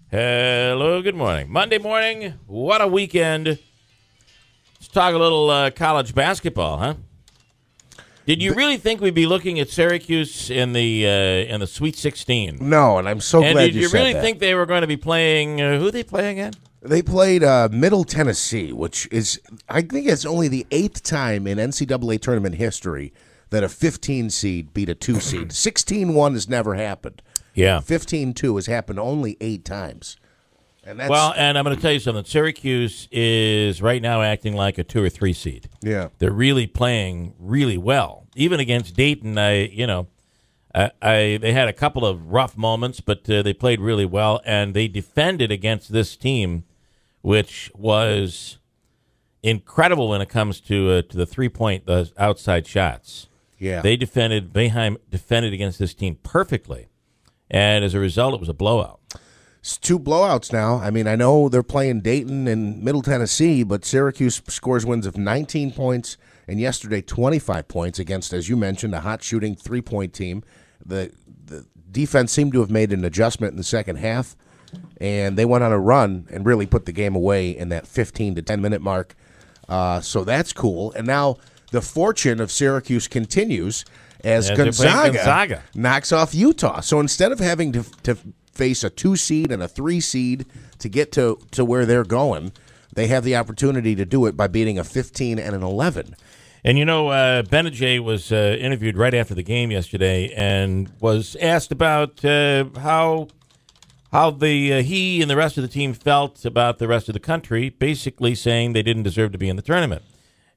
Hello, good morning. Monday morning, what a weekend. Let's talk a little college basketball, huh? Did you really think we'd be looking at Syracuse in the Sweet 16? No, and I'm so glad you said that. And did you really think they were going to be playing, who they play again? They played Middle Tennessee, which is, I think it's only the 8th time in NCAA tournament history that a 15 seed beat a 2 seed. 16-1 has never happened. Yeah. 15-2 has happened only 8 times. And that's, well, and I'm going to tell you something. Syracuse is right now acting like a 2 or 3 seed. Yeah. They're really playing really well. Even against Dayton, they had a couple of rough moments, but they played really well, and they defended against this team, which was incredible when it comes to the 3-point outside shots. Yeah. They defended against this team perfectly, and as a result, it was a blowout. It's 2 blowouts now. I mean, I know they're playing Dayton and Middle Tennessee, but Syracuse scores wins of 19 points, and yesterday 25 points against, as you mentioned, a hot shooting 3-point team. The defense seemed to have made an adjustment in the second half, and they went on a run and really put the game away in that 15 to 10-minute mark. So that's cool. And now the fortune of Syracuse continues as Gonzaga knocks off Utah. So instead of having to face a 2 seed and a 3 seed to get to where they're going, they have the opportunity to do it by beating a 15 and an 11. And, Benajay was interviewed right after the game yesterday and was asked about how he and the rest of the team felt about the rest of the country, basically saying they didn't deserve to be in the tournament.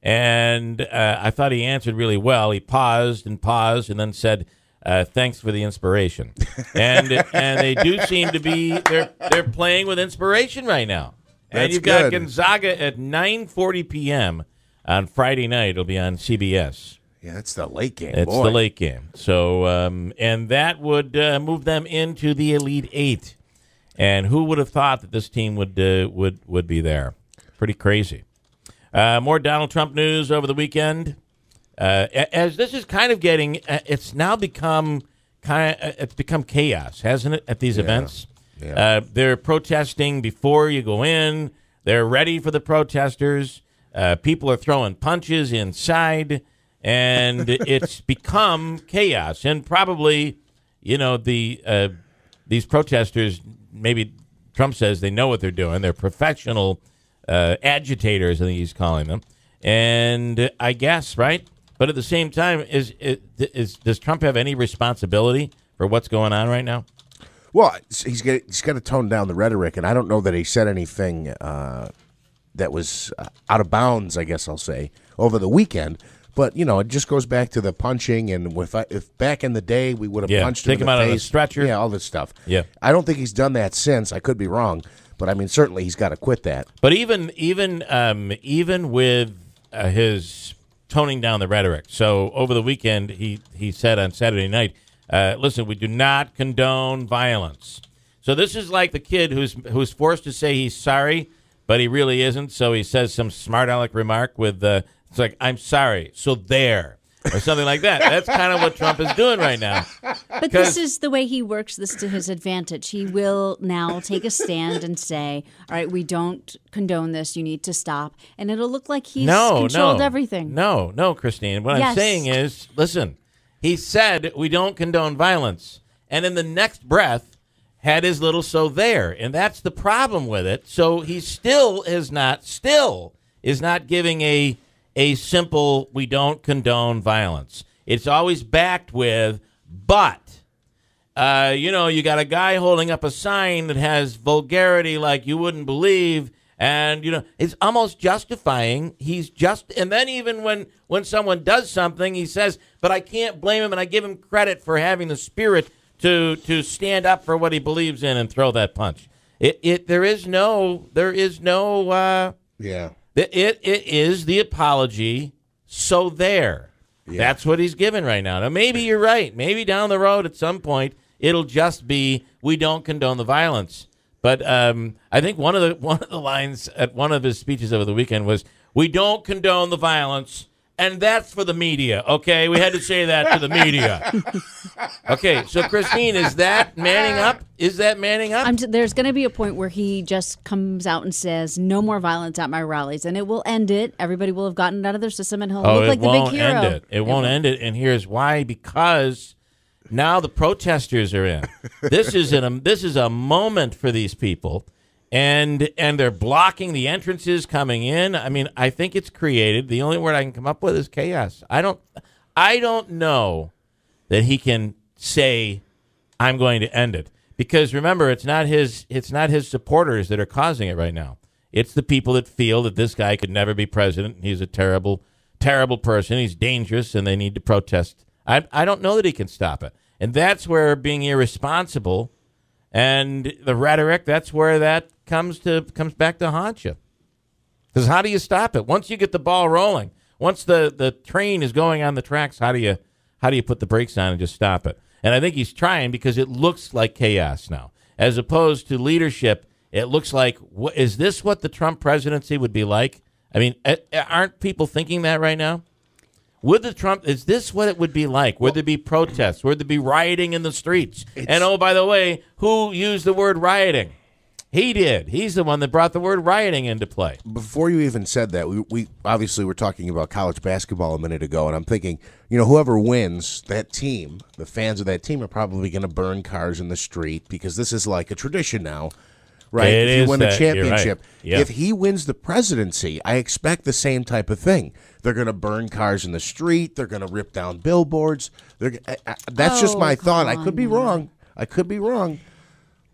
And I thought he answered really well. He paused and then said, thanks for the inspiration. And they do seem to be they're playing with inspiration right now. And That's you've got good. Gonzaga at 9:40 p.m. on Friday night. It'll be on CBS. Yeah, it's the late game. It's the late game. So and that would move them into the Elite Eight. And who would have thought that this team would be there? Pretty crazy. More Donald Trump news over the weekend. As this is kind of getting, it's now become chaos, hasn't it? At these events, they're protesting before you go in. They're ready for the protesters. People are throwing punches inside, and it's become chaos. And probably, these protesters, maybe Trump says they know what they're doing. They're professional agitators, I think he's calling them. And I guess, right? But at the same time, does Trump have any responsibility for what's going on right now? Well, he's got to tone down the rhetoric, and I don't know that he said anything that was out of bounds, I guess I'll say, over the weekend. But, it just goes back to the punching, and if back in the day we would have punched him in the face. Take him out of the stretcher. Yeah, all this stuff. Yeah. I don't think he's done that since. I could be wrong. But, I mean, certainly he's got to quit that. But even with his toning down the rhetoric. So over the weekend, he said on Saturday night, listen, we do not condone violence. So this is like the kid who's forced to say he's sorry, but he really isn't. So he says some smart aleck remark with, it's like, I'm sorry, so there. Or something like that. That's kind of what Trump is doing right now. But this is the way he works this to his advantage. He will now take a stand and say, all right, we don't condone this. You need to stop. And it'll look like he's controlled everything. No, Christine. What I'm saying is, listen, he said we don't condone violence. And in the next breath had his little so there. And that's the problem with it. So he still is not giving a simple, we don't condone violence. It's always backed with, but, you got a guy holding up a sign that has vulgarity like you wouldn't believe, and, it's almost justifying. And then even when someone does something, he says, but I can't blame him, and I give him credit for having the spirit to stand up for what he believes in and throw that punch. There is no. It is the apology, so there. Yeah. That's what he's giving right now. Now, maybe you're right. Maybe down the road at some point, it'll just be, we don't condone the violence. But I think one of the lines at one of his speeches over the weekend was, we don't condone the violence, And that's for the media, okay? We had to say that to the media. Okay, so Christine, is that manning up? Is that manning up? There's going to be a point where he just comes out and says, no more violence at my rallies, and it will end it. Everybody will have gotten it out of their system, and he'll look like the big hero. It won't end it, and here's why. Because now the protesters are in. This is a moment for these people. And they're blocking the entrances coming in. I mean, I think it's created. The only word I can come up with is chaos. I don't know that he can say, I'm going to end it. Because remember, it's not his supporters that are causing it right now. It's the people that feel that this guy could never be president. He's a terrible, terrible person. He's dangerous, and they need to protest. I don't know that he can stop it. And that's where being irresponsible and the rhetoric, that's where that comes back to haunt you. Because how do you stop it? Once you get the ball rolling, once the train is going on the tracks, how do you put the brakes on and just stop it? And I think he's trying, because it looks like chaos now. As opposed to leadership, it looks like, is this what the Trump presidency would be like? I mean, aren't people thinking that right now? Is this what it would be like? Would there be protests? Would there be rioting in the streets? And oh, by the way, who used the word rioting? He did. He's the one that brought the word rioting into play. Before you even said that, we obviously were talking about college basketball a minute ago, and I'm thinking, whoever wins, that team, the fans of that team are probably going to burn cars in the street, because this is like a tradition now, right? If you win a championship. Right. Yeah. If he wins the presidency, I expect the same type of thing. They're going to burn cars in the street. They're going to rip down billboards. That's just my thought. I could be wrong.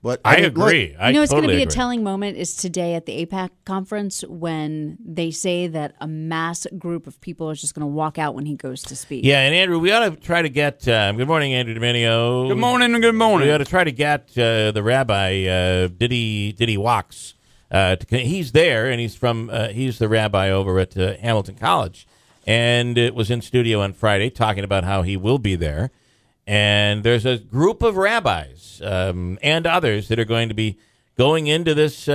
But I agree. It's going to be a telling moment is today at the APAC conference, when they say that a mass group of people is just going to walk out when he goes to speak. Yeah, and Andrew, we ought to try to get. Good morning, Andrew Dominio. Good morning and good morning. We ought to try to get the rabbi Diddy Wax. He's there, and he's the rabbi over at Hamilton College, and it was in studio on Friday talking about how he will be there. And there's a group of rabbis and others that are going to be going into this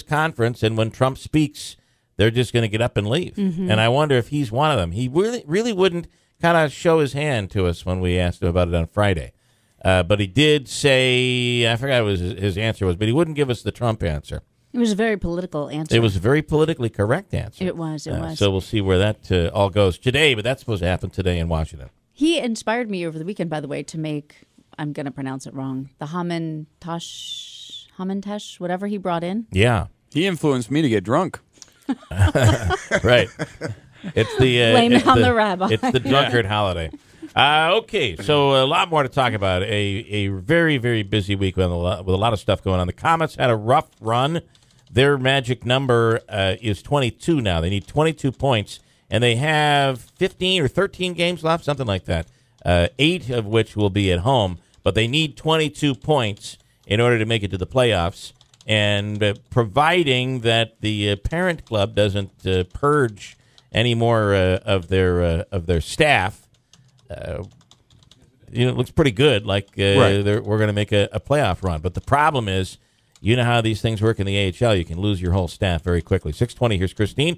conference, and when Trump speaks, they're just going to get up and leave. Mm-hmm. And I wonder if he's one of them. He really wouldn't kind of show his hand to us when we asked him about it on Friday. But he did say, I forgot what his answer was, but he wouldn't give us the Trump answer. It was a very political answer. It was a very politically correct answer. It was. So we'll see where that all goes today, but that's supposed to happen today in Washington. He inspired me over the weekend, by the way, to make, I'm going to pronounce it wrong, the Hamantash, whatever he brought in. Yeah. He influenced me to get drunk. Right. It's the blame on the rabbi. It's the drunkard holiday. Okay, so a lot more to talk about. A very, very busy week with a lot of stuff going on. The Comets had a rough run. Their magic number is 22 now. They need 22 points. And they have 15 or 13 games left, something like that, 8 of which will be at home. But they need 22 points in order to make it to the playoffs. And providing that the parent club doesn't purge any more of their staff, it looks pretty good. Like we're going to make a playoff run. But the problem is, you know how these things work in the AHL. You can lose your whole staff very quickly. 6:20, here's Christine.